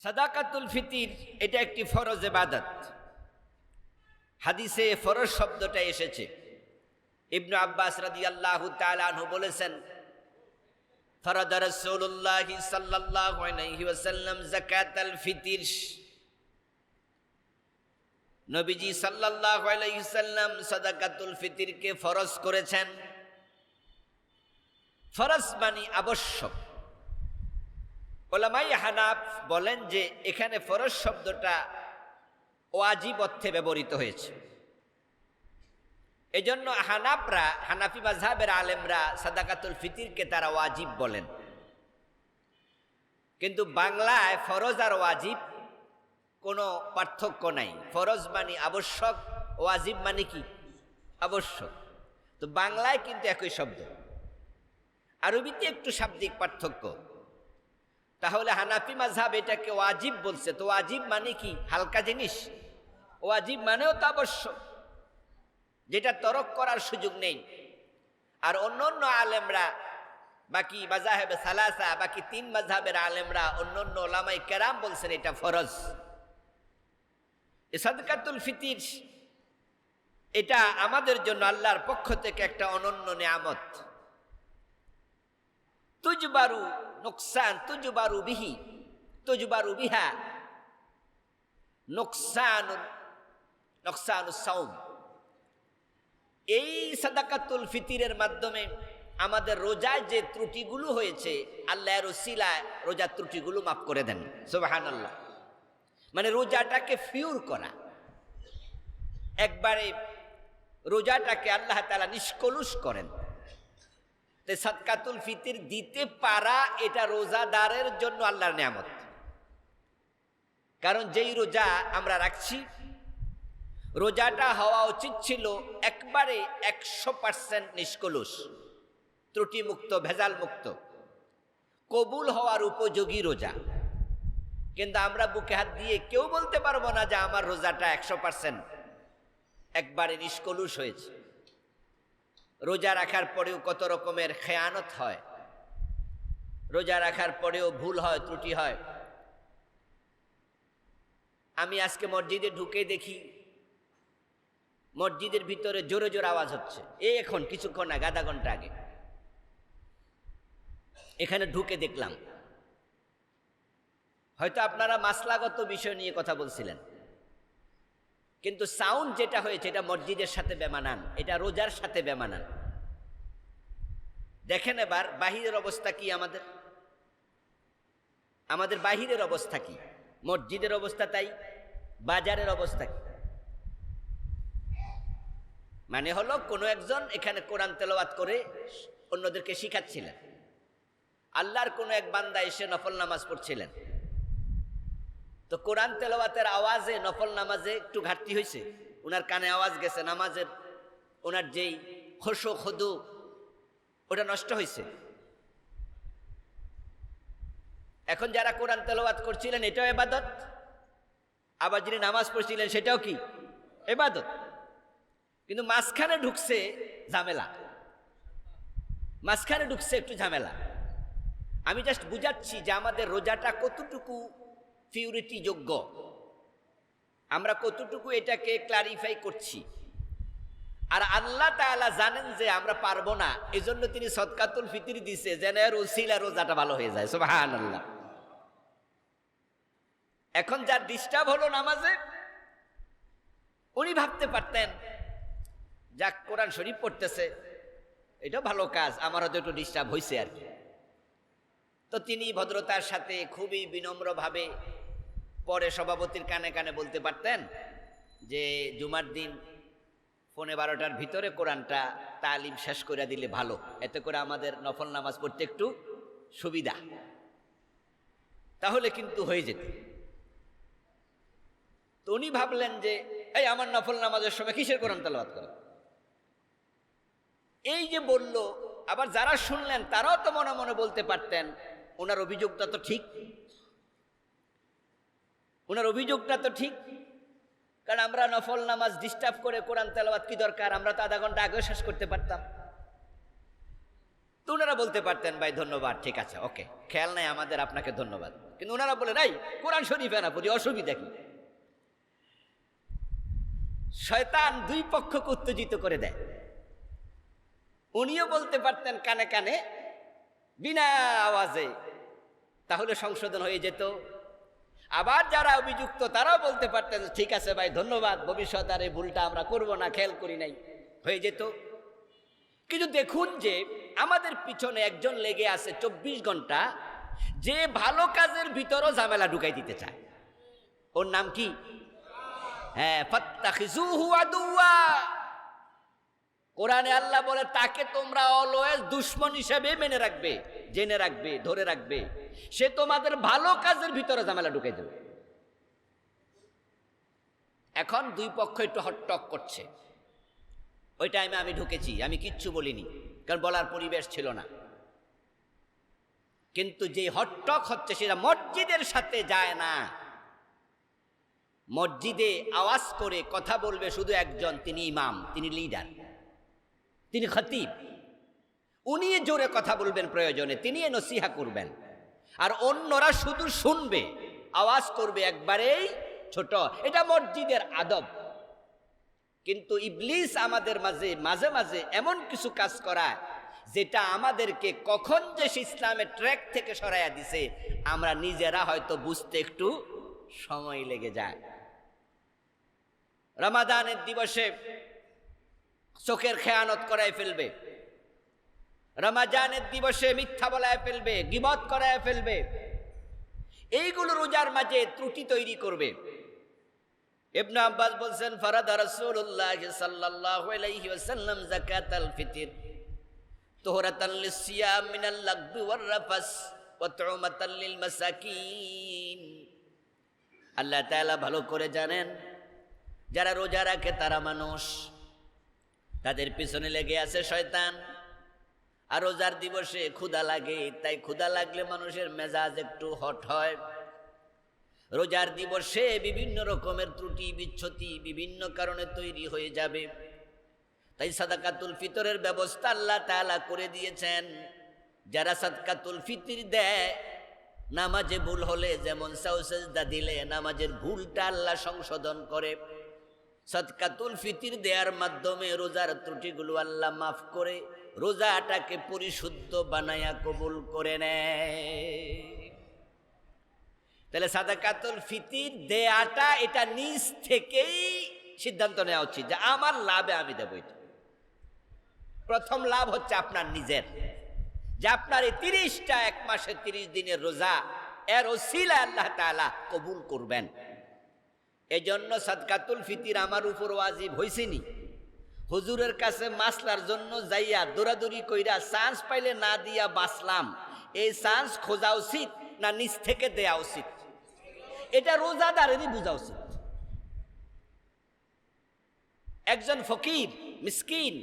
সাদাকাতুল ফিতির এটা একটি ফরজ ইবাদত। হাদিসে ফরজ শব্দটা এসেছে। ইবনে আব্বাস রাদিয়াল্লাহু তাআলা আনহু বলেছেন, ফরাদা রাসূলুল্লাহ সাল্লাল্লাহু আলাইহি ওয়াসাল্লাম যাকাতাল ফিতির। নবীজি সাল্লাল্লাহু আলাইহি ওয়াসাল্লাম সাদাকাতুল ফিতিরকে ফরজ করেছেন। ফরজ মানে আবশ্যক। উলামায়ে হানাফ বলেন যে এখানে ফরজ শব্দটা ওয়াজিব অর্থে ব্যবহৃত হয়েছে। এজন্য হানাফি মাযহাবের আলেমরা সাদাকাতুল ফিতিরকে তারা ওয়াজিব বলেন। কিন্তু বাংলায় ফরজ আর ওয়াজিব কোনো পার্থক্য নাই। ফরজ মানে আবশ্যক, ওয়াজিব মানে কি? আবশ্যক। তো বাংলায় কিন্তু একই শব্দ, আরবিতে একটু শাব্দিক পার্থক্য। তাহলে হানাফি মাযহাব এটাকে ওয়াজিব বলছে। তো ওয়াজিব মানে কি? হালকা জিনিস। ওয়াজিব মানেও তো আবশ্যক, যেটা তরক করার সুযোগ নেই। আর অন্য আলেমরা, বাকি মাযহাবে সালাসা, বাকি তিন মাযহাবের আলেমরা, অন্য উলামায়ে কেরাম বলছেন এটা ফরজ। সাদকাতুল ফিতির এটা আমাদের জন্য আল্লাহর পক্ষ থেকে একটা অনন্য নিয়ামত। তুজবারু নুকসান, তুজবারু বিহি, তুজবারু বিহা নুকসানুস সাওম। এই সাদাকাতুল ফিতিরের মাধ্যমে আমাদের রোজায় যে ত্রুটিগুলো হয়েছে, আল্লাহর ওসিলায় রোজার ত্রুটিগুলো মাফ করে দেন। সুবহানাল্লাহ। মানে রোজাটাকে ফিউর করা, একবারে রোজাটাকে আল্লাহ তাআলা নিষ্কলুষ করেন। তো সাদকাতুল ফিতির দিতে পারা এটা রোজাদারের জন্য আল্লাহর নিয়ামত। কারণ যেই রোজা আমরা রাখছি, রোজাটা হওয়া উচিত ছিল একবারে 100% নিষ্কলুষ, ত্রুটিমুক্ত, ভেজাল মুক্ত, কবুল হওয়ার উপযোগী রোজা। কিন্তু আমরা বুকে হাত দিয়ে কেউ বলতে পারবো না যে আমার রোজাটা 100% একবারে নিষ্কলুষ হয়েছে। রোজা রাখার পরেও কত রকমের খেয়ানত হয়, রোজা রাখার পরেও ভুল হয়, ত্রুটি হয়। আমি আজকে মসজিদে ঢুকে দেখি মসজিদের ভিতরে জোরে জোরে আওয়াজ হচ্ছে। এই এখন কিছুক্ষণ আগে, আধা ঘন্টা আগে এখানে ঢুকে দেখলাম। হয়তো আপনারা মাসলাগত বিষয় নিয়ে কথা বলছিলেন, কিন্তু সাউন্ড যেটা হয়েছে এটা মসজিদের সাথে বেমানান, এটা রোজার সাথে বেমানান। দেখেন এবার বাহিরের অবস্থা কি, আমাদের বাহিরের অবস্থা কি, মসজিদের অবস্থা তাই, বাজারের অবস্থা কি। মানে হলো কোনো একজন এখানে কোরআন তেলাওয়াত করে অন্যদেরকে শিখাচ্ছিলেন, আল্লাহর কোনো এক বান্দা এসে নফল নামাজ পড়ছিলেন। তো কোরআন তেলাওয়াতের আওয়াজে নফল নামাজে একটু ঘাটতি হয়েছে, ওনার কানে আওয়াজ গেছে, নামাজের ওনার যেই খুশু খুদু ওটা নষ্ট হয়েছে। এখন যারা কোরআন তেলাওয়াত করছিলেন এটাও ইবাদত, আবার যিনি নামাজ পড়ছিলেন সেটাও কি? ইবাদত। কিন্তু মাঝখানে ঢুকছে ঝামেলা, মাঝখানে ঢুকছে একটু ঝামেলা। আমি জাস্ট বুঝাচ্ছি যে আমাদের রোজাটা কতটুকু পিউরিটি যোগ্য, আমরা কতটুকু এটাকে ক্লারিফাই করছি। আর আল্লাহ তাআলা জানেন যে আমরা পারবো না, এজন্য তিনি সাদকাতুল ফিতির দিছে যেন এর ওসিলা রোজাটা ভালো হয়ে যায়। সুবহানাল্লাহ। এখন যার ডিস্টার্ব হলো নামাজে, উনি ভাবতে পারতেন যাক কোরআন শরীফ পড়তেছে, এটা ভালো কাজ, আমার হয়তো একটু ডিস্টার্ব হয়েছে আর কি। তো তিনি ভদ্রতার সাথে খুবই বিনম্রভাবে পরে সভাপতির কানে কানে বলতে পারতেন যে জুমার দিন 12:15 ভিতরে কোরআনটা তালিম শেষ করে দিলে ভালো, এতে করে আমাদের নফল নামাজ পড়তে একটু সুবিধা, তাহলে কিন্তু হয়ে যেত। তো উনি ভাবলেন যে এই আমার নফল নামাজের সময় কিসের কোরআন তেলাওয়াত করে, এই যে বলল। আবার যারা শুনলেন তারাও তো মনে মনে বলতে পারতেন ওনার অভিযোগটা তো ঠিক, ওনার অভিযোগটা তো ঠিক। কারণ আমরা নফল নামাজ ডিস্টার্ব করে কোরআন তেলাওয়াত কি দরকার, আমরা তো আধা ঘন্টা আগেও শেষ করতে পারতাম। তো ওনারা বলতে পারতেন ভাই ধন্যবাদ, ঠিক আছে, ওকে, খেয়াল নাই আমাদের, আপনাকে ধন্যবাদ। কিন্তু ওনারা বলে নাই কোরআন শরীফে না পড়ি, অসুবিধা কি? শয়তান দুই পক্ষকে উত্তেজিত করে দেয়। উনিও বলতে পারতেন কানে কানে বিনা আওয়াজে, তাহলে সংশোধন হয়ে যেত। আবার যারা অভিযুক্ত তারাও বলতে পারতেন ঠিক আছে ভাই ধন্যবাদ, ভবিষ্যৎ আর এই ভুলটা আমরা করবো না, খেয়াল করি নাই, হয়ে যেত। কিন্তু দেখুন যে আমাদের পিছনে একজন লেগে আছে 24 ঘন্টা, যে ভালো কাজের ভিতরও ঝামেলা ঢুকাই দিতে চায়। ওর নাম কি? হ্যাঁ, ফাত্তাখিজুহু আদুওয়া। কোরআনে আল্লাহ বলে তাকে তোমরা অলওয়েজ দুশমন হিসেবে মেনে রাখবে, জেনে রাখবে, ধরে রাখবে। সে তোমাদের ভালো কাজের ভিতরে ঝামেলা ঢুকাই দেবে। এখন দুই পক্ষ একটু হটটক করছে। ওই টাইমে আমি ঢুকেছি, আমি কিচ্ছু বলিনি, কারণ বলার পরিবেশ ছিল না। কিন্তু যে হটটক হচ্ছে সেটা মসজিদের সাথে যায় না। মসজিদে আওয়াজ করে কথা বলবে শুধু একজন, তিনি ইমাম, তিনি লিডার, তিনি খতিব। উনি জোরে কথা বলবেন প্রয়োজনে, তিনি নসিহা করবেন, আর অন্যরা শুধু শুনবে, আওয়াজ করবে একবারেই ছোট। এটা মসজিদের আদব। কিন্তু ইবলিস আমাদের মাঝে মাঝে মাঝে এমন কিছু কাজ করায় যেটা আমাদেরকে কখন যে ইসলামের ট্র্যাক থেকে সরাইয়া দিছে আমরা নিজেরা হয়তো বুঝতে একটু সময় লেগে যায়। রমাদানের দিবসে চোখের খেয়ানত করায় ফেলবে, রমজানের দিবসে মিথ্যা বলায় ফেলবে, গীবত করায় ফেলবে। এইগুলো রোজার মাঝে ত্রুটি তৈরি করবে। ইবনে আব্বাস বলছেন ফারাদা রাসূলুল্লাহ সাল্লাল্লাহু আলাইহি ওয়াসাল্লাম যাকাতাল ফিতর তুহরাতাল লিসিয়াম মিনাল লাগবি ওয়ার রাফাস ওয়া তুমাতাল লিল মাসাকিন। আল্লাহ তাআলা ভালো করে জানেন যারা রোজা রাখে তারা মানুষ, তাদের পিছনে লেগে আছে শয়তান। আর রোজার দিবসে ক্ষুধা লাগে, তাই ক্ষুধা লাগলে মানুষের মেজাজ একটু হট হয়। রোজার দিবসে বিভিন্ন রকমের ত্রুটি বিচ্ছতি বিভিন্ন কারণে তৈরি হয়ে যাবে। তাই সাদাকাতুল ফিতরের ব্যবস্থা আল্লাহ তাআলা করে দিয়েছেন। যারা সাদকাতুল ফিতর দেয়, নামাজে ভুল হলে যেমন সাজদা দিলে নামাজের ভুলটা আল্লাহ সংশোধন করে, সাদকাতুল ফিতর দেওয়ার মাধ্যমে রোজার ত্রুটিগুলো আল্লাহ মাফ করে রোজাটাকে পরিশুদ্ধ বানায়া কবুল করে নেয়। তাহলে সাদাকাতুল ফিতর দেয়াটা এটা নিজ থেকেই সিদ্ধান্ত নেওয়া উচিত যে আমার লাভে আমি দেবো। এটা প্রথম লাভ হচ্ছে আপনার নিজের, যে আপনার এই 30টা এক মাসে 30 দিনের রোজা এর ওসিলা আল্লাহ তাআলা কবুল করবেন। এই জন্য সাদকাতুল ফিতর আমার উপর ওয়াজিব হইছেনি। হুজুরের কাছে মাসলার জন্য যাইয়া দৌড়াদৌড়ি কইরা চান্স পাইলে না দিয়া বাঁচলাম, এই চান্স খোঁজা উচিত না নিজ থেকে দেয়া উচিত? এটা রোজাদারেরই বোঝা উচিত। একজন ফকির মিসকিন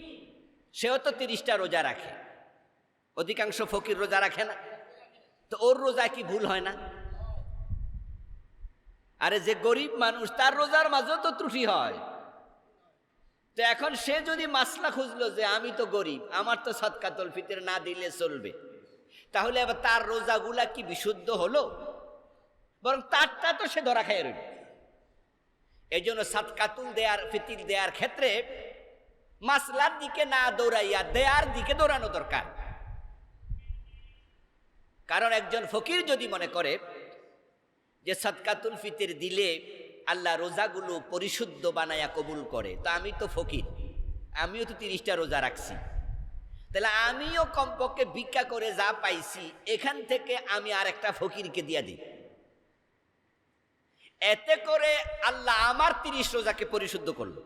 সেও তো 30টা রোজা রাখে, অধিকাংশ ফকির রোজা রাখে না, তো ওর রোজা কি ভুল হয় না? আরে যে গরিব মানুষ তার রোজার মাঝেও তো ত্রুটি হয়। তো এখন সে যদি মাসলা খুঁজলো যে আমি তো গরিব, আমার তো সাদকাতুল ফিতর না দিলে চলবে, তাহলে আবার তার রোজাগুলা কি বিশুদ্ধ হলো? বরং তারটা তো সে ধরা খায় রইল। এই জন্য সাদকাতুল ফিতর দেওয়ার ক্ষেত্রে মাসলার দিকে না দৌড়াইয়া দেয়ার দিকে দৌড়ানো দরকার। কারণ একজন ফকির যদি মনে করে যে সাদকাতুল ফিতর দিলে আল্লাহ রোজাগুলো পরিশুদ্ধ বানায়া কবুল করে, তো আমি তো ফকির, আমিও তো 30টা রোজা রাখছি, তাহলে আমিও কমপক্ষে ভিক্ষা করে যা পাইছি এখান থেকে আমি আর একটা ফকিরকে দিয়া দিই, এতে করে আল্লাহ আমার 30 রোজাকে পরিশুদ্ধ করল।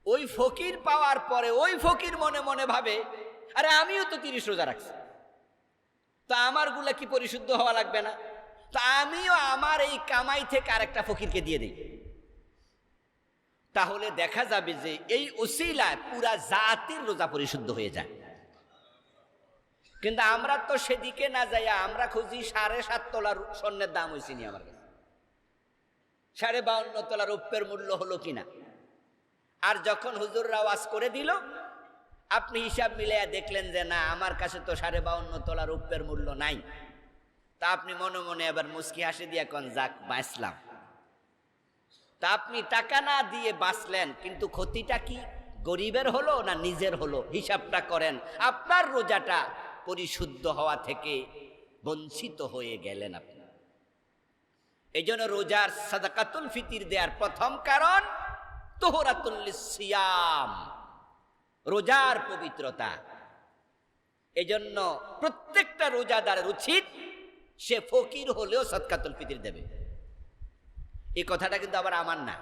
ওই ফকির পাওয়ার পরে ওই ফকির মনে মনে ভাবে আরে আমিও তো 30 রোজা রাখছি, তো আমার গুলা কি পরিশুদ্ধ হওয়া লাগবে না? তো আমিও আমার এই কামাই থেকে আরেকটা ফকিরকে দিয়ে দিই। তাহলে দেখা যাবে যে এই ওসিলায় পুরা জাতির রোজা পরিশুদ্ধ হয়ে যায়। কিন্তু আমরা তো সেদিকে না যাইয়া আমরা খুঁজি 7.5 তোলা স্বর্ণের দাম হয়েছে নি আমার কাছে, 52.5 তোলা রৌপ্যের মূল্য হলো কিনা। আর যখন হুজুররা ওয়াজ করে দিল আপনি হিসাব মিলাইয়া দেখলেন যে না আমার কাছে তো 52.5 তোলা রৌপ্যের মূল্য নাই, তা আপনি মনে মনে এবার মুস্কি হাসি দিয়া কোন যাক বাঁচলাম। তা আপনি টাকা না দিয়ে বাঁচলেন, কিন্তু ক্ষতিটা কি গরিবের হলো না নিজের হলো? হিসাবটা করেন। আপনার রোজাটা পরিশুদ্ধ হওয়া থেকে বঞ্চিত হয়ে গেলেন আপনি। এই জন্য রোজার সাদাকাতুল ফিতির দেওয়ার প্রথম কারণ তোহরাতুল লিসিয়াম, রোজার পবিত্রতা। এজন্য প্রত্যেকটা রোজাদারের উচিত সে ফকির হলেও সাদকাতুল ফিতির দেবে। এই কথাটা কিন্তু আবার আমার না,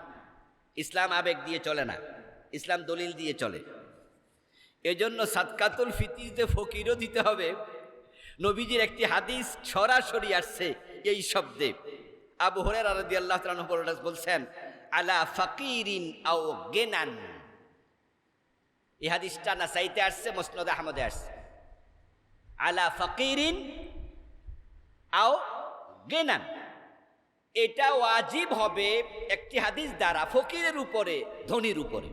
ইসলাম আবেগ দিয়ে চলে না, ইসলাম দলিল দিয়ে চলে। এজন্য সাদকাতুল ফিতিরতে ফকিরও দিতে হবে। নবীজির একটি হাদিস সরাসরি আসছে এই শব্দে। আবু হুরায়রা রাদিয়াল্লাহু তাআলা বলছেন, আলা ফাকিরিন আও গিনান। এই হাদিসটা নাসাইতে আসছে, মুসনাদ আহমদে আসছে। আলা ফাকিরিন আও গিনান, এটা ওয়াজিব হবে একটি হাদিস দ্বারা ফকিরের উপরে, ধনীর উপরে।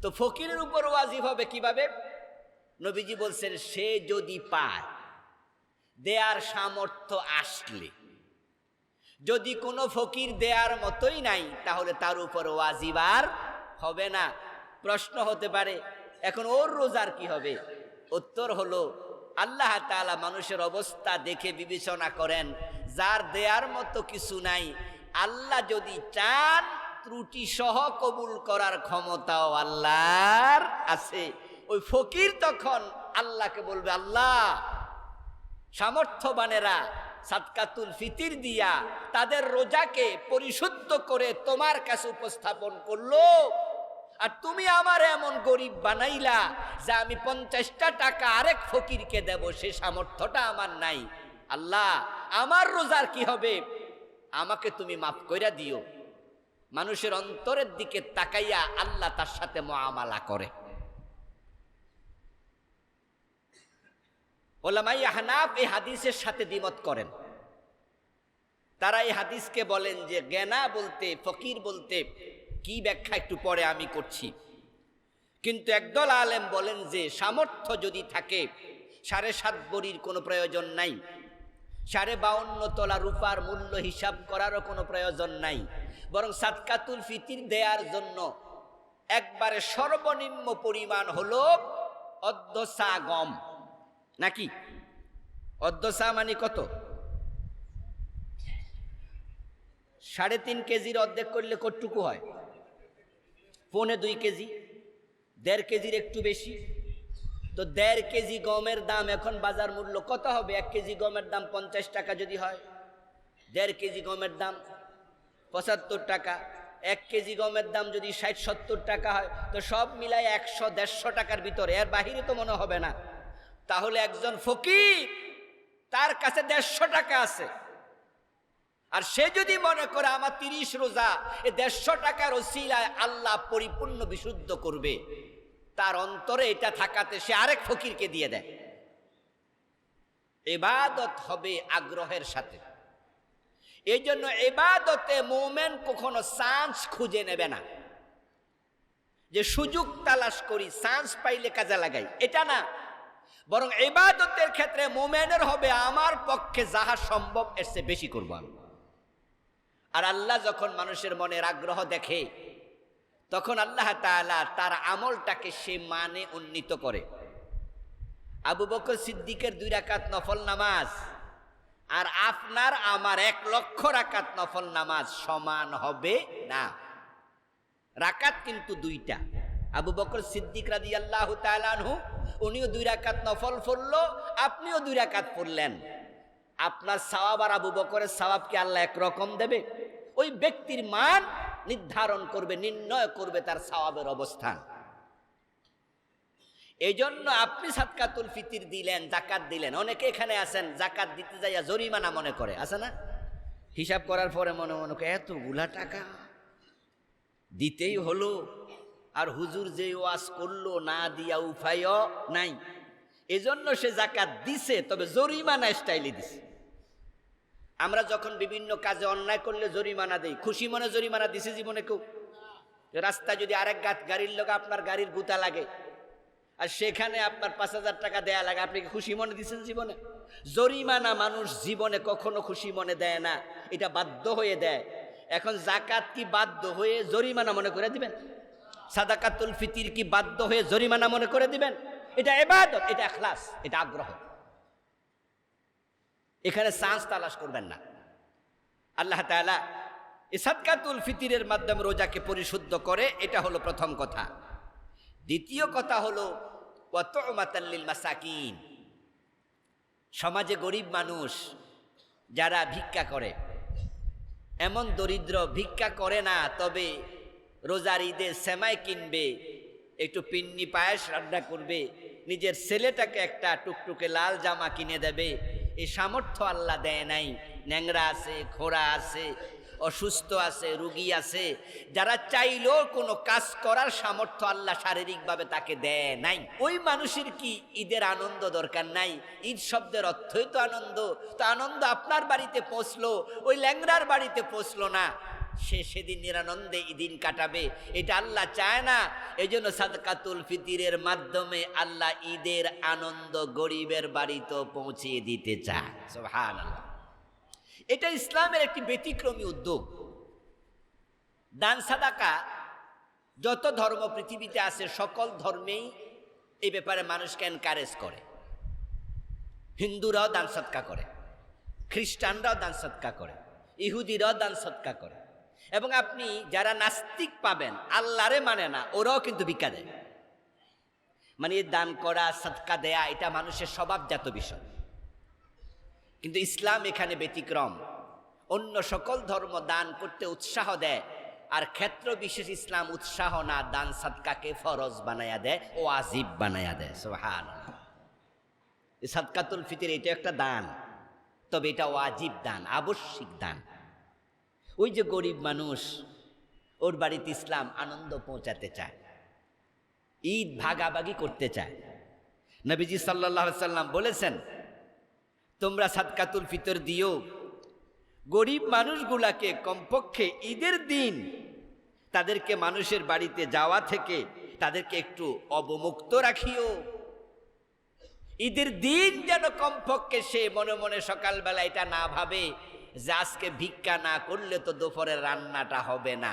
তো ফকিরের উপর ওয়াজিব হবে কিভাবে? নবীজি বলছেন, সে যদি পায়, দেয়ার সামর্থ্য আসলে। যদি কোনো ফকির দেয়ার মতোই নাই, তাহলে তার উপর ওয়াজিব আর হবে না। প্রশ্ন হতে পারে, এখন ওর রোজার কি হবে? উত্তর হলো, আল্লাহ তাআলা মানুষের অবস্থা দেখে বিবেচনা করেন, যার দেয়ার মতো কিছু নাই, আল্লাহ যদি চান ত্রুটি সহ কবুল করার ক্ষমতাও আল্লাহর আছে। ওই ফকির তখন আল্লাহকে বলবে, আল্লাহ, সামর্থ্যবানেরা সাদকাতুল ফিতির দিয়া তাদের রোজাকে পরিশুদ্ধ করে তোমার কাছে উপস্থাপন করলো, আর তুমি আমার এমন গরিব বানাইলা যে আমি 50টা টাকা আরেক ফকিরকে দেব, সে সামর্থ্যটা আমার নাই। আল্লাহ, আমার রোজার কি হবে? আমাকে তুমি মাফ কইরা দিও। মানুষের অন্তরের দিকে তাকাইয়া আল্লাহ তার সাথে মুআমালা করে। উলামায়ে আহনাফ এই হাদিসের সাথে দ্বিমত করেন। তারা এই হাদিসকে বলেন যে গেনা বলতে, ফকির বলতে কি ব্যাখ্যা একটু পরে আমি করছি। কিন্তু একদল আলেম বলেন যে সামর্থ্য যদি থাকে, 7.5 ভরির কোনো প্রয়োজন নাই, 52.5 তোলা রূপার মূল্য হিসাব করারও কোনো প্রয়োজন নাই, বরং সাদকাতুল ফিতির দেওয়ার জন্য একবারে সর্বনিম্ন পরিমাণ হলো অর্ধসা গম। নাকি অর্ধসা মানে কত? 3.5 কেজির অর্ধেক করলে কতটুকু হয়? 1.25 কেজি। 1.5 কেজির একটু বেশি। তো 1.5 কেজি গমের দাম এখন বাজার মূল্য কত হবে? 1 কেজি গমের দাম 50 টাকা যদি হয়, 1.5 কেজি গমের দাম 75 টাকা। 1 কেজি গমের দাম যদি 60-70 টাকা হয়, তো সব মিলাই 100-150 টাকার ভিতরে, এর বাহিরে তো মনে হবে না। তাহলে একজন ফকির, তার কাছে 150 টাকা আছে, আর সে যদি মনে করে আমার 30 রোজা এই 150 টাকার ওসিলায় আল্লাহ পরিপূর্ণ বিশুদ্ধ করবে, তার অন্তরে এটা থাকাতে সে আরেক ফকিরকে দিয়ে দেয়। ইবাদত হবে আগ্রহের সাথে। এই জন্য ইবাদতে মুমিন কখনো চান্স খুঁজে নেবে না, যে সুযোগ তালাশ করি, চান্স পাইলে কাজে লাগাই, এটা না। বরং ইবাদতের ক্ষেত্রে মুমিনের হবে আমার পক্ষে যাহা সম্ভব এর চেয়ে বেশি করব আমি। আর আল্লাহ যখন মানুষের মনের আগ্রহ দেখে, তখন আল্লাহ তাআলা তার আমলটাকে সে মানে উন্নীত করে। আবু বকর সিদ্দিকের 2 রাকাত নফল নামাজ আর আপনার আমার 1 লক্ষ রাকাত নফল নামাজ সমান হবে না। রাকাত কিন্তু 2টা। আবু বকর সিদ্দিক রাদিয়াল্লাহু তাআলা আনহু উনিও 2 রাকাত নফল পড়লো, আপনিও 2 রাকাত পড়লেন। আপনার সওয়াব আর আবু বকরের সওয়াব কি আল্লাহ একরকম দেবে? ওই ব্যক্তির মান নির্ধারণ করবে, নির্ণয় করবে তার সওয়াবের অবস্থান। এই জন্য আপনি সাদকাতুল ফিতির দিলেন, যাকাত দিলেন, অনেকে এখানে আছেন যাকাত দিতে যাইয়া জরিমানা মনে করে, আছে না? হিসাব করার পরে মনে মনে করে এতগুলা টাকা দিতেই হলো, আর হুজুর যে ওয়াজ করলো না দিয়া উপায়ও নাই, এজন্য সে যাকাত দিছে, তবে জরিমানা স্টাইলে দিছে। আমরা যখন বিভিন্ন কাজে অন্যায় করলে জরিমানা দেই, খুশি মনে জরিমানা দিছে জীবনে কেউ? রাস্তায় যদি আরেক গাড়ির লোক আপনার গাড়ির গুতা লাগে, আর সেখানে আপনার 5,000 টাকা দেয়া লাগে, আপনি কি খুশি মনে দিচ্ছেন জীবনে? জরিমানা মানুষ জীবনে কখনো খুশি মনে দেয় না, এটা বাধ্য হয়ে দেয়। এখন জাকাত কি বাধ্য হয়ে জরিমানা মনে করে দিবেন? সাদাকাতুল ফিতির কি বাধ্য হয়ে জরিমানা মনে করে দিবেন? এটা ইবাদত, এটা ইখলাস, এটা আগ্রহ। এখানে চান্স তালাশ করবেন না। আল্লাহ তাআলা এই সাদকাতুল ফিতরের মাধ্যমে রোজাকে পরিশুদ্ধ করে, এটা হলো প্রথম কথা। দ্বিতীয় কথা হলো ওয়া তু'মাতাল লিল মাসাকিন, সমাজে গরিব মানুষ যারা ভিক্ষা করে, এমন দরিদ্র ভিক্ষা করে না, তবে রোজার ঈদে সেমাই কিনবে, একটু পিন্নি পায়েস রান্না করবে, নিজের ছেলেটাকে একটা টুকটুকে লাল জামা কিনে দেবে, এই সামর্থ্য আল্লাহ দেয় নাই। ন্যাংরা আছে, খোড়া আছে, অসুস্থ আছে, রুগী আছে, যারা চাইলেও কোনো কাজ করার সামর্থ্য আল্লাহ শারীরিকভাবে তাকে দেয় নাই। ওই মানুষের কি ঈদের আনন্দ দরকার নাই? ঈদ শব্দের অর্থই তো আনন্দ। তো আনন্দ আপনার বাড়িতে পৌঁছলো, ওই ল্যাংড়ার বাড়িতে পৌঁছলো না, সে সেদিন নিরানন্দে ঈদিন কাটাবে, এটা আল্লাহ চায় না। এই জন্য সাদকাতুল ফিতরের মাধ্যমে আল্লাহ ঈদের আনন্দ গরিবের বাড়িতেও পৌঁছিয়ে দিতে চায়। সুবহানাল্লাহ। এটা ইসলামের একটি ব্যতিক্রমী উদ্যোগ। দান সাদাকা যত ধর্ম পৃথিবীতে আছে, সকল ধর্মেই এই ব্যাপারে মানুষকে এনকারেজ করে। হিন্দুরাও দান সৎকা করে, খ্রিস্টানরাও দান সৎকা করে, ইহুদিরাও দান সৎকা করে, এবং আপনি যারা নাস্তিক পাবেন, আল্লাহরে মানে না, ওরাও কিন্তু ভিক্ষা দেয়। মানে দান করা, সৎকা দেয়া, এটা মানুষের স্বভাবজাত বিষয়। কিন্তু ইসলাম এখানে ব্যতিক্রম। অন্য সকল ধর্ম দান করতে উৎসাহ দেয়, আর ক্ষেত্র বিশেষ ইসলাম উৎসাহ না, দান সাদকাকে ফরজ বানায়া দেয়, ওয়াজিব বানায়া দেয়। সুবহানাল্লাহ। এই সাদকাতুল ফিতর এটা একটা দান, তবে এটা ওয়াজিব দান, আবশ্যিক দান। ওই যে গরিব মানুষ, ওর বাড়িতে ইসলাম আনন্দ পৌঁছাতে চায়, ঈদ ভাগাভাগি করতে চায়। নবীজি সাল্লাল্লাহু আলাইহি সাল্লাম বলেছেন, তোমরা সাদকাতুল ফিতর দিও, গরিব মানুষগুলাকে কমপক্ষে ঈদের দিন তাদেরকে মানুষের বাড়িতে যাওয়া থেকে তাদেরকে একটু অবমুক্ত রাখিও। ঈদের দিন যেন কমপক্ষে সে মনে মনে সকালবেলা এটা না ভাবে যে আজকে ভিক্ষা না করলে তো দুপুরের রান্নাটা হবে না।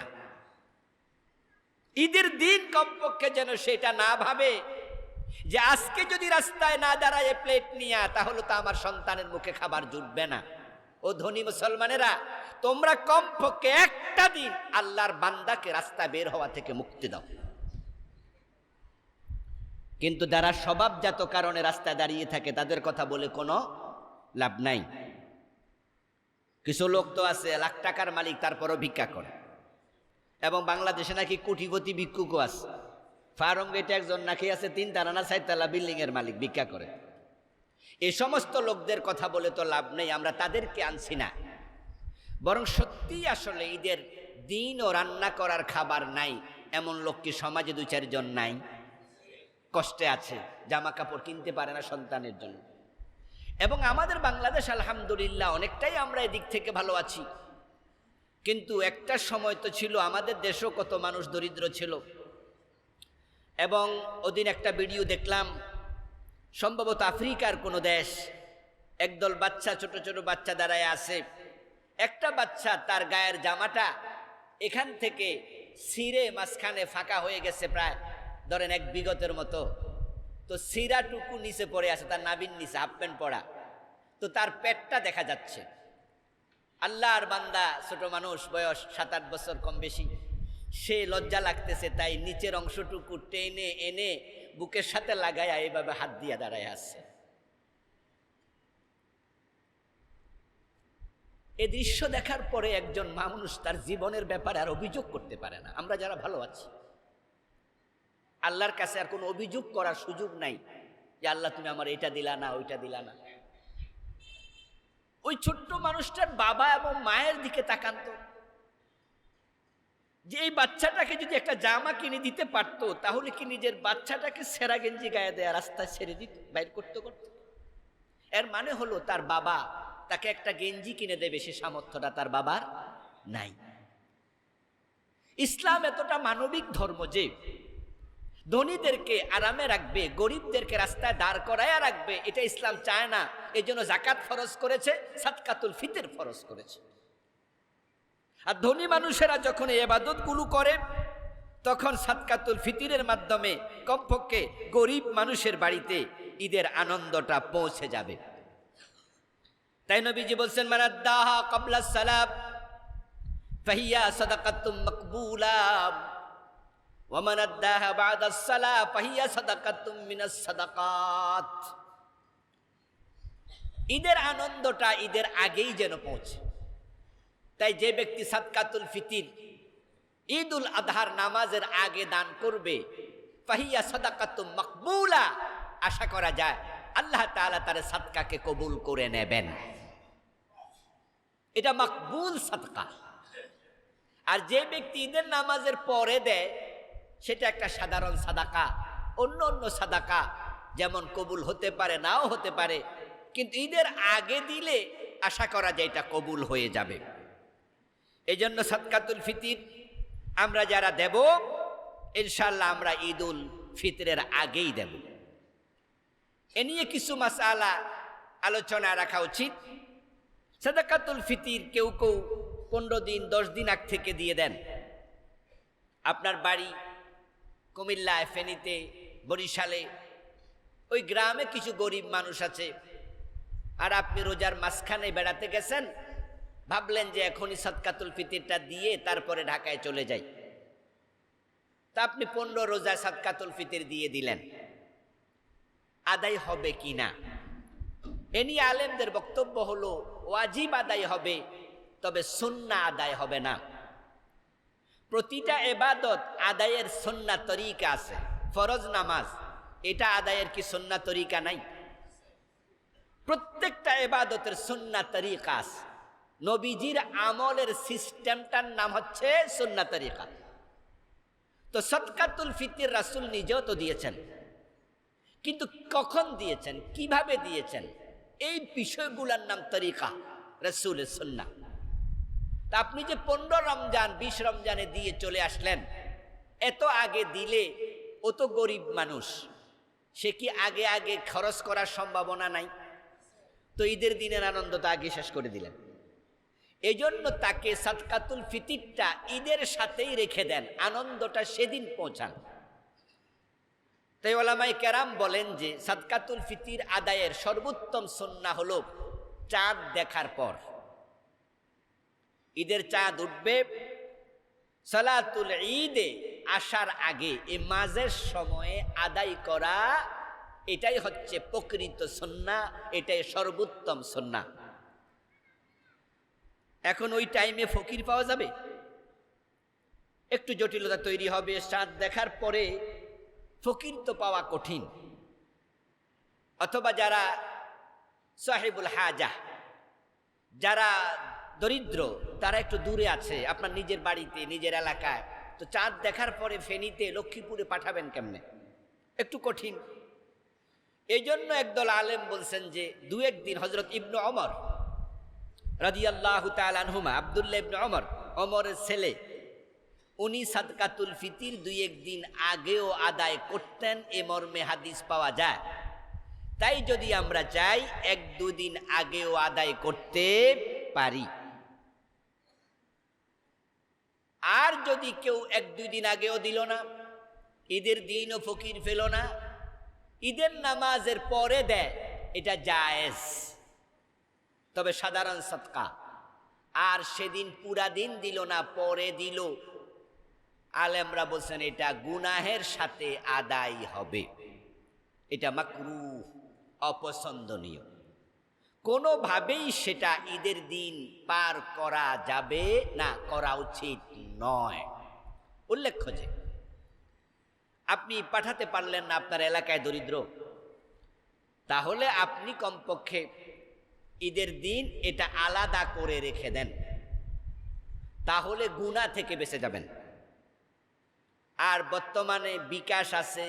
ঈদের দিন কমপক্ষে যেন সেটা না ভাবে যে আজকে যদি রাস্তায় না দাঁড়ায় প্লেট নিয়ে, তাহলে তো আমার সন্তানের মুখে খাবার জুটবে না। ও ধনী মুসলমানেরা, তোমরা কমপক্ষে একটা দিন আল্লাহর বান্দাকে রাস্তা বের হওয়া থেকে মুক্তি দাও। কিন্তু যারা স্বভাবজাত কারণে রাস্তায় দাঁড়িয়ে থাকে, তাদের কথা বলে কোনো লাভ নাই। কিছু লোক তো আছে লাখ টাকার মালিক, তারপরও ভিক্ষা করে, এবং বাংলাদেশে নাকি কোটিপতি ভিক্ষুকও আছে। ফার্মগেটে একজন নাকি আছে 3 তালা না 4 তালা বিল্ডিং এর মালিক, ভিক্ষা করে। এই সমস্ত লোকদের কথা বলে তো লাভ নেই, আমরা তাদেরকে আনছি না। বরং সত্যিই আসলে ঈদের দিনও রান্না করার খাবার নাই এমন লোক কি সমাজে 2-4 জন নাই? কষ্টে আছে, জামা কাপড় কিনতে পারে না সন্তানের জন্য। এবং আমাদের বাংলাদেশ আলহামদুলিল্লাহ অনেকটাই আমরা এদিক থেকে ভালো আছি। কিন্তু একটা সময় তো ছিল আমাদের দেশেও কত মানুষ দরিদ্র ছিল। এবং ওদিন একটা ভিডিও দেখলাম, সম্ভবত আফ্রিকার কোনো দেশ, একদল বাচ্চা, ছোট ছোট বাচ্চা দাঁড়ায় আছে। একটা বাচ্চা তার গায়ের জামাটা এখান থেকে ছিঁড়ে মাঝখানে ফাঁকা হয়ে গেছে, প্রায় ধরেন 1 বিঘতের মতো। তো সিরাটুকু নিচে পড়ে আছে, তার নাভির নিচে, হাফ প্যান্ট পরা, তো তার পেটটা দেখা যাচ্ছে। আল্লাহর বান্দা, ছোট মানুষ, বয়স 7-8 বছর কম বেশি, সে লজ্জা লাগতেছে, তাই নিচের অংশটুকু টেনে এনে বুকের সাথে লাগায় এইভাবে হাত দিয়ে দাঁড়ায় আছে। এই দৃশ্য দেখার পরে একজন মানুষ তার জীবনের ব্যাপারে আর অভিযোগ করতে পারে না। আমরা যারা ভালো আছি, আল্লাহর কাছে আর কোনো অভিযোগ করার সুযোগ নাই যে আল্লাহ তুমি আমার এটা দিলা না, ওইটা দিলা না। ওই ছোট্ট মানুষটার বাবা এবং মায়ের দিকে তাকান তো, যে এই বাচ্চাটাকে যদি একটা জামা কিনে দিতে পারতো, তাহলে কি নিজের বাচ্চাটাকে সেরা গেঞ্জি গায়ে দেয়া রাস্তায় ছেড়ে দিত, বাইর করতে করতে? এর মানে হলো তার বাবা তাকে একটা গেঞ্জি কিনে দেবে, সে সামর্থ্যটা তার বাবার নাই। ইসলাম এতটা মানবিক ধর্ম যে ধনীদেরকে আরামে রাখবে, গরিবদেরকে রাস্তায় দাঁড় করায়া রাখবে, এটা ইসলাম চায় না। এই জন্য জাকাত ফরজ করেছে, সাদকাতুল ফিতর ফরজ করেছে। আর ধনী মানুষেরা যখন এই ইবাদতগুলো করে, তখন সাদকাতুল ফিতরের মাধ্যমে কমপক্ষে গরিব মানুষের বাড়িতে ঈদের আনন্দটা পৌঁছে যাবে। তাই নবীজি বলছেন, মান আদ্দাহা ক্বাবলা সালাত ফাহিয়া সাদাকাতুম মাকবুলা ওয়া মান আদ্দাহা বা'দা সালাত ফাহিয়া সাদাকাতুম মিনাস সাদাকাত। ঈদের আনন্দটা ঈদের আগেই যেন পৌঁছে। তাই যে ব্যক্তি সাদকাতুল ফিতর ঈদুল আজহার নামাজের আগে দান করবে, ফাহিয়া সাদাকাতুম মাকবুলা, আশা করা যায় আল্লাহ তাআলা তার সাদকাকে কবুল করে নেবেন। এটা মাকবুল সাদকা। আর যে ব্যক্তি ঈদের নামাজের পরে দেয়, সেটা একটা সাধারণ সাদাকা। অন্য অন্য সাদাকা যেমন কবুল হতে পারে, নাও হতে পারে, কিন্তু ঈদের আগে দিলে আশা করা যায় এটা কবুল হয়ে যাবে। এই জন্য সাদকাতুল ফিতর আমরা যারা দেব, ইনশাআল্লাহ আমরা ঈদুল ফিতরের আগেই দেব। এ নিয়ে কিছু মাসআলা আলোচনা রাখা উচিত। সাদাকাতুল ফিতর কেউ কেউ 15 দিন 10 দিন আগ থেকে দিয়ে দেন। আপনার বাড়ি কুমিল্লায়, ফেনীতে, বরিশালে, ওই গ্রামে কিছু গরিব মানুষ আছে, আর আপনি রোজার মাঝখানে বেড়াতে গেছেন, ভাবলেন যে এখনই সাদকাতুল ফিতরটা দিয়ে তারপরে ঢাকায় চলে যাই। তা আপনি 15 রোজা সাদকাতুল ফিতর দিয়ে দিলেন, আদায় হবে কি না? এ নিয়ে আলেমদের বক্তব্য হলো ওয়াজিব আদায় হবে, তবে সুন্নাহ আদায় হবে না। প্রতিটা ইবাদত আদায়ের সুন্নাহ তরিকা আছে। ফরজ নামাজ, এটা আদায়ের কি সুন্নাহ তরিকা নাই? প্রত্যেকটা ইবাদতের সুন্নাহ তরিকা আছে। নবীজির আমলের সিস্টেমটার নাম হচ্ছে সুন্নাহ তরিকা। তো সাদকাতুল ফিতর রাসূল নিজেও তো দিয়েছেন, কিন্তু কখন দিয়েছেন, কিভাবে দিয়েছেন, এই বিষয়গুলোর নাম তরিকা, রাসূলের সুন্নাহ। তা আপনি যে 15 রমজান 20 রমজানে দিয়ে চলে আসলেন, এত আগে দিলে, ও তো গরিব মানুষ, সে কি আগে আগে খরচ করার সম্ভাবনা নাই? তো ঈদের দিনের আনন্দটা আগে শেষ করে দিলেন। এই জন্য তাকে সাদকাতুল ফিতরটা ঈদের সাথেই রেখে দেন, আনন্দটা সেদিন পৌঁছান। তাই ওলামায়ে কেরাম বলেন যে সাদকাতুল ফিতর আদায়ের সর্বোত্তম সুন্নাহ হলো চাঁদ দেখার পর। ঈদের চাঁদ উঠবে, সালাতুল ঈদে আসার আগে এই মাঝের সময়ে আদায় করা, এটাই হচ্ছে প্রকৃত সুন্নাহ, এটাই সর্বোত্তম সুন্নাহ। এখন ওই টাইমে ফকির পাওয়া যাবে? একটু জটিলতা তৈরি হবে। চাঁদ দেখার পরে ফকির তো পাওয়া কঠিন। অথবা যারা সাহিবুল হাজা, যারা দরিদ্র, তারা একটু দূরে আছে, আপনার নিজের বাড়িতে, নিজের এলাকায়, তো চাঁদ দেখার পরে ফেনীতে, লক্ষ্মীপুরে পাঠাবেন কেমনে? একটু কঠিন। এই জন্য একদল আলেম বলছেন যে 2-1 দিন হযরত ইবনে ওমর রাদিয়াল্লাহু তাআলা আনহুমা, আব্দুল্লাহ ইবনে ওমর, ওমরের ছেলে, উনি সাদকাতুল ফিতর 2-1 দিন আগেও আদায় করতেন, এ মর্মে হাদিস পাওয়া যায়। তাই যদি আমরা চাই 1-2 দিন আগেও আদায় করতে পারি। আর যদি কেউ 1-2 দিন আগেও দিল না, ঈদের দিনও ফকির পেল না, ঈদের নামাজের পরে দেয়, এটা জায়েজ, তবে সাধারণ সদকা। আর সেদিন পুরা দিন দিল না, পরে দিল, আলেমরা বলছেন এটা গুনাহের সাথে আদায় হবে, এটা মাকরুহ, অপছন্দনীয়। কোনোভাবেই সেটা ঈদের দিন পার করা যাবে না, করা উচিত নয়। উল্লেখ্য যে আপনি পাঠাতে পারলেন না, আপনার এলাকায় দরিদ্র, তাহলে আপনি কমপক্ষে ঈদের দিন এটা আলাদা করে রেখে দেন, তাহলে গুনাহ থেকে বেঁচে যাবেন। আর বর্তমানে বিকাশ আছে,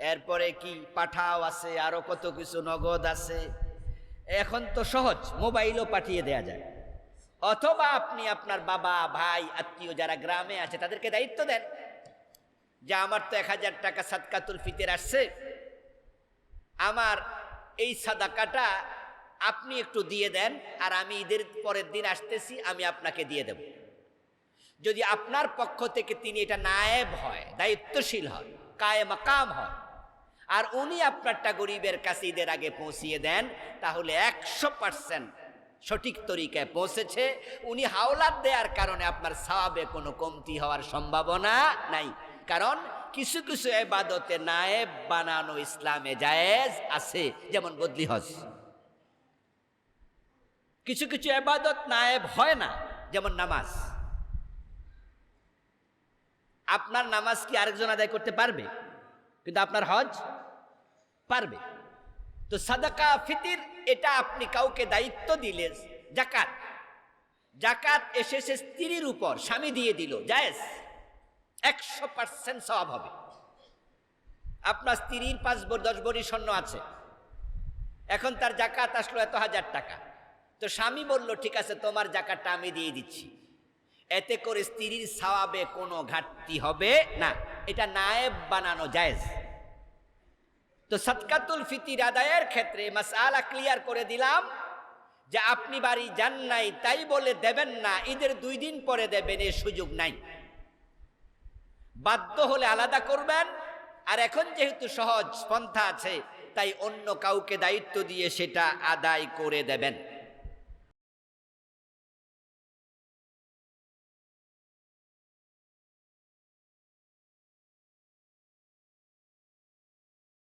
এরপরে কি পাঠাও আছে, আরো কত কিছু, নগদ আছে, এখন তো সহজ, মোবাইলও পাঠিয়ে দেয়া যায়। অথবা আপনি আপনার বাবা, ভাই, আত্মীয় যারা গ্রামে আছে তাদেরকে দায়িত্ব দেন যে আমার তো 1000 টাকা সাদকাতুল ফিতর আসছে, আমার এই সাদাকাটা আপনি একটু দিয়ে দেন, আর আমি ঈদের পরের দিন আসতেছি, আমি আপনাকে দিয়ে দেব। যদি আপনার পক্ষ থেকে তিনি এটা নায়েব হয়, দায়িত্বশীল হয়, কায়ে মাকাম হয়, আর উনি আপনারটা গরিবের কাছে ঈদের আগে পৌঁছিয়ে দেন, তাহলে 100% সঠিক তরিকায় পৌঁছেছে। উনি হাওলাত দেওয়ার কারণে আপনার সওয়াবে কোনো কমতি হওয়ার সম্ভাবনা নাই। কারণ কিছু কিছু ইবাদতে নায়েব বানানো ইসলামে জায়েজ আছে, যেমন বদলি হজ। কিছু কিছু ইবাদত নায়েব হয় না, যেমন নামাজ। আপনার নামাজ কি আরেকজন আদায় করতে পারবে? কিন্তু আপনার হজ পারবে। তো সাদাকা ফিতির এটা আপনি কাউকে দায়িত্ব দিলে, জাকাত, জাকাত এসেছে স্ত্রীর উপর, স্বামী দিয়ে দিল, জায়েজ, 100% সওয়াব হবে। আপনার স্ত্রীর 5-10 ভরি স্বর্ণ আছে, এখন তার জাকাত আসলো এত 1000 টাকা। তো স্বামী বলল, ঠিক আছে, তোমার জাকাতটা আমি দিয়ে দিচ্ছি। এতে করে স্ত্রীর সওয়াবে কোনো ঘাটতি হবে না, এটা নায়েব বানানো জায়েজ। তো সাদকাতুল ফিতর আদায়ের ক্ষেত্রে মাসআলা ক্লিয়ার করে দিলাম যে আপনি বাড়ি যান নাই তাই বলে দেবেন না, ঈদের 2 দিন পরে দেবেন, এর সুযোগ নাই। বাধ্য হলে আলাদা করবেন, আর এখন যেহেতু সহজ পন্থা আছে, তাই অন্য কাউকে দায়িত্ব দিয়ে সেটা আদায় করে দেবেন।